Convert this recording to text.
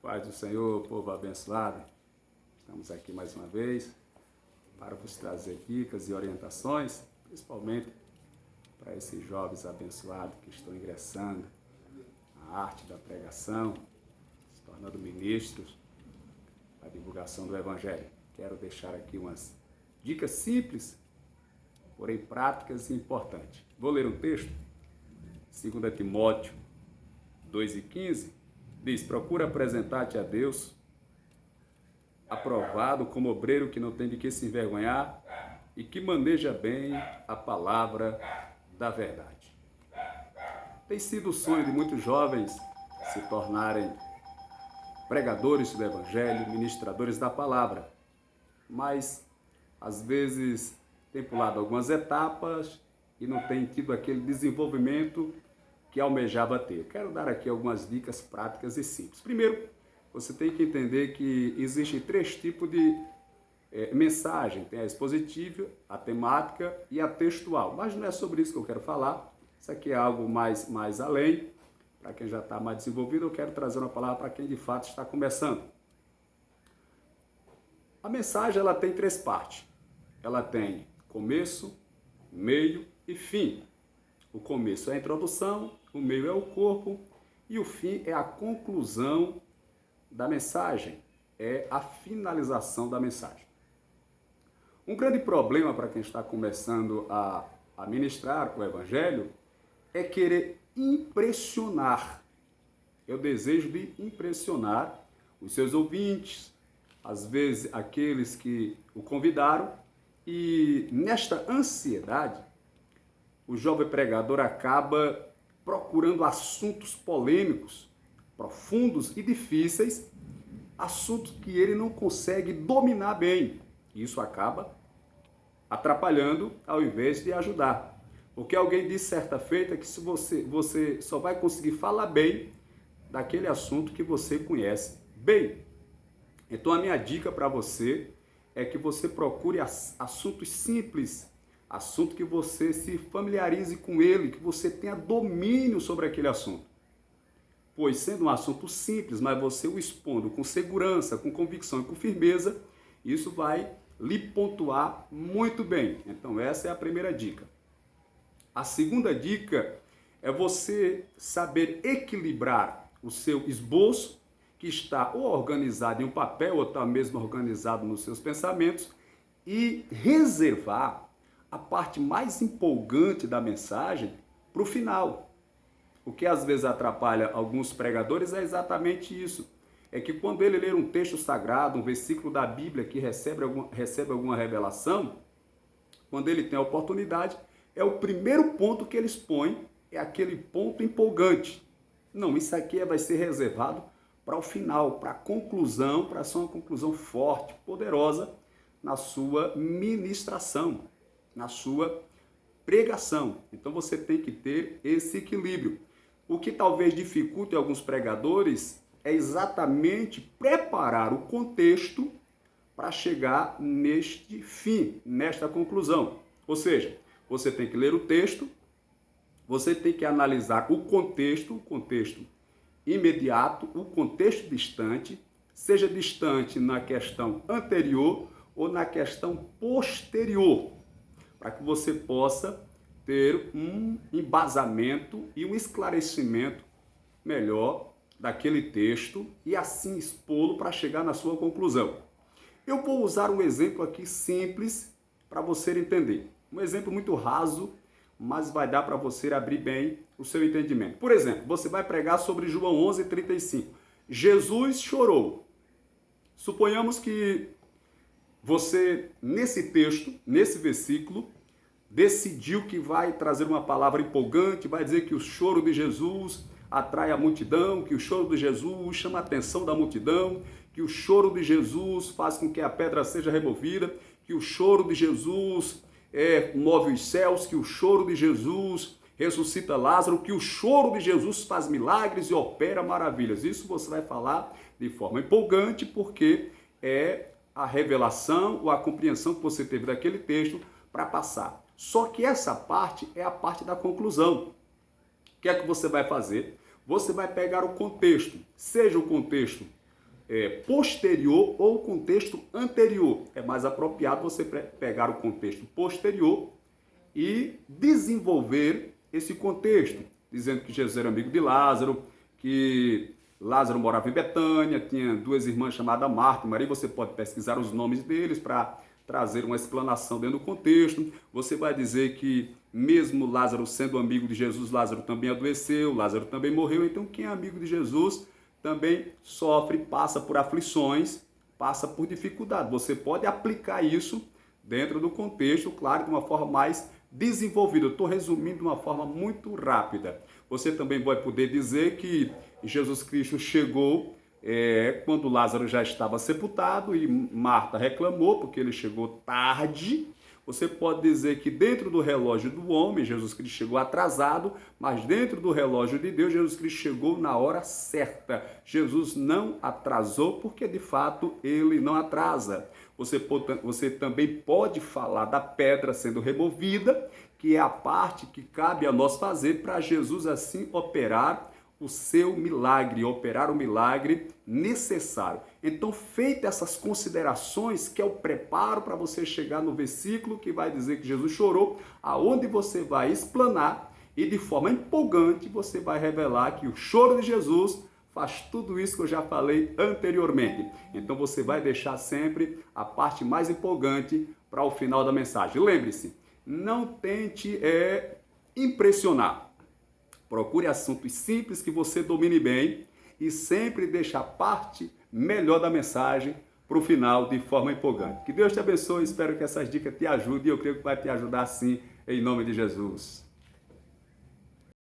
Paz do Senhor, povo abençoado. Estamos aqui mais uma vez para vos trazer dicas e orientações, principalmente para esses jovens abençoados que estão ingressando na arte da pregação, se tornando ministros da divulgação do Evangelho. Quero deixar aqui umas dicas simples, porém práticas e importantes. Vou ler um texto, 2 Timóteo 2:15, diz: procura apresentar-te a Deus aprovado como obreiro que não tem de que se envergonhar e que maneja bem a palavra da verdade. Tem sido o sonho de muitos jovens se tornarem pregadores do Evangelho, ministradores da palavra, mas às vezes tem pulado algumas etapas e não tem tido aquele desenvolvimento que almejava ter. Quero dar aqui algumas dicas práticas e simples. Primeiro, você tem que entender que existem três tipos de mensagem. Tem a expositiva, a temática e a textual. Mas não é sobre isso que eu quero falar. Isso aqui é algo mais além. Para quem já está mais desenvolvido, eu quero trazer uma palavra para quem de fato está começando. A mensagem ela tem três partes. Ela tem começo, meio e fim. O começo é a introdução, o meio é o corpo e o fim é a conclusão da mensagem, é a finalização da mensagem. Um grande problema para quem está começando a ministrar o Evangelho é querer impressionar. É o desejo de impressionar os seus ouvintes, às vezes aqueles que o convidaram, e nesta ansiedade, o jovem pregador acaba procurando assuntos polêmicos, profundos e difíceis, assuntos que ele não consegue dominar bem. Isso acaba atrapalhando ao invés de ajudar. Porque alguém disse certa feita que se você só vai conseguir falar bem daquele assunto que você conhece bem. Então a minha dica para você é que você procure assuntos simples, assunto que você se familiarize com ele, que você tenha domínio sobre aquele assunto. Pois sendo um assunto simples, mas você o expondo com segurança, com convicção e com firmeza, isso vai lhe pontuar muito bem. Então essa é a primeira dica. A segunda dica é você saber equilibrar o seu esboço, que está ou organizado em um papel ou está mesmo organizado nos seus pensamentos, e reservar a parte mais empolgante da mensagem para o final. O que às vezes atrapalha alguns pregadores é exatamente isso. É que quando ele ler um texto sagrado, um versículo da Bíblia que recebe alguma revelação, quando ele tem a oportunidade, é o primeiro ponto que ele expõe, é aquele ponto empolgante. Não, isso aqui vai ser reservado para o final, para a conclusão, para ser uma conclusão forte, poderosa na sua ministração, na sua pregação. Então você tem que ter esse equilíbrio. O que talvez dificulte alguns pregadores é exatamente preparar o contexto para chegar neste fim, nesta conclusão. Ou seja, você tem que ler o texto, você tem que analisar o contexto imediato, o contexto distante, seja distante na questão anterior ou na questão posterior, para que você possa ter um embasamento e um esclarecimento melhor daquele texto e assim expô-lo para chegar na sua conclusão. Eu vou usar um exemplo aqui simples para você entender. Um exemplo muito raso, mas vai dar para você abrir bem o seu entendimento. Por exemplo, você vai pregar sobre João 11:35. Jesus chorou. Suponhamos que você, nesse texto, nesse versículo, decidiu que vai trazer uma palavra empolgante, vai dizer que o choro de Jesus atrai a multidão, que o choro de Jesus chama a atenção da multidão, que o choro de Jesus faz com que a pedra seja removida, que o choro de Jesus move os céus, que o choro de Jesus ressuscita Lázaro, que o choro de Jesus faz milagres e opera maravilhas. Isso você vai falar de forma empolgante, porque é a revelação ou a compreensão que você teve daquele texto para passar. Só que essa parte é a parte da conclusão. O que é que você vai fazer? Você vai pegar o contexto, seja o contexto posterior ou o contexto anterior. É mais apropriado você pegar o contexto posterior e desenvolver esse contexto, dizendo que Jesus era amigo de Lázaro, que Lázaro morava em Betânia, tinha duas irmãs chamadas Marta e Maria. Você pode pesquisar os nomes deles para trazer uma explanação dentro do contexto. Você vai dizer que mesmo Lázaro sendo amigo de Jesus, Lázaro também adoeceu, Lázaro também morreu. Então quem é amigo de Jesus também sofre, passa por aflições, passa por dificuldade. Você pode aplicar isso dentro do contexto, claro, de uma forma mais desenvolvida. Eu estou resumindo de uma forma muito rápida. Você também vai poder dizer que Jesus Cristo chegou quando Lázaro já estava sepultado e Marta reclamou porque ele chegou tarde. Você pode dizer que dentro do relógio do homem, Jesus Cristo chegou atrasado, mas dentro do relógio de Deus, Jesus Cristo chegou na hora certa. Jesus não atrasou porque, de fato, ele não atrasa. Você também pode falar da pedra sendo removida, que é a parte que cabe a nós fazer para Jesus assim operar o seu milagre, operar o milagre necessário. Então, feitas essas considerações, que é o preparo para você chegar no versículo que vai dizer que Jesus chorou, aonde você vai explanar e de forma empolgante você vai revelar que o choro de Jesus faz tudo isso que eu já falei anteriormente. Então, você vai deixar sempre a parte mais empolgante para o final da mensagem. Lembre-se, não tente impressionar. Procure assuntos simples que você domine bem e sempre deixe a parte melhor da mensagem para o final de forma empolgante. Que Deus te abençoe, espero que essas dicas te ajudem e eu creio que vai te ajudar sim, em nome de Jesus.